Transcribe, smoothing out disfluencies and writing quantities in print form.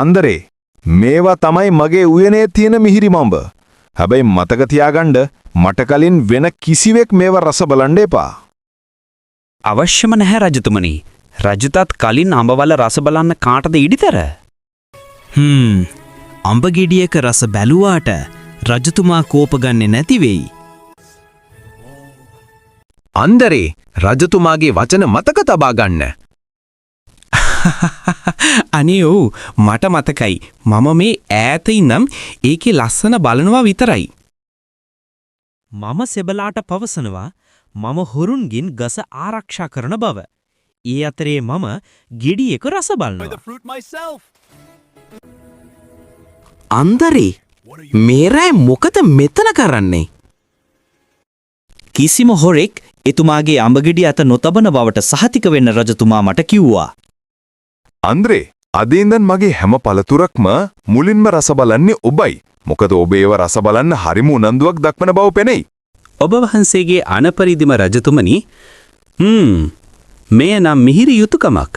අන්දරේ මේවා තමයි මගේ උයනේ තියෙන මිහිරි මඹ. හැබැයි මතක තියාගන්න මට කලින් වෙන කිසිවෙක් මේව රස බලන්න එපා. අවශ්‍යම නැහැ රජතුමනි. රජුටත් කලින් අඹවල රස බලන්න කාටද ඉඩිතර? අඹ ගෙඩියක රස බැලුවාට රජතුමා කෝප ගන්නේ නැති වෙයි. අන්දරේ රජතුමාගේ වචන මතක තබා ගන්න. අනේ ඔව් මට මතකයි. මම මේ ඈත ඉන්නම් ඒකේ ලස්සන බලනවා විතරයි. මම සෙබලාට පවසනවා මම හොරුන්ගින් ගස ආරක්ෂා කරන බව. ඒ අතරේ මම ගෙඩියක රස බලනවා. අන්දරේ මේ රෑ මොකද මෙතන කරන්නේ? කිසිම හොරෙක් එතුමාගේ අඹගෙඩිය අත නොතබන බවට සහතික වෙන්න රජතුමා මට කිව්වා. අන්ද්‍රේ අද ඉඳන් මගේ හැම පළතුරක්ම මුලින්ම රස බලන්නේ ඔබයි. මොකද ඔබ ඒව රස බලන්න හරිම උනන්දුවක් දක්වන බව පෙනෙයි. ඔබ වහන්සේගේ අනපරිදිම රජතුමනි මෙය නම් මිහිරි යුතුයකමක්.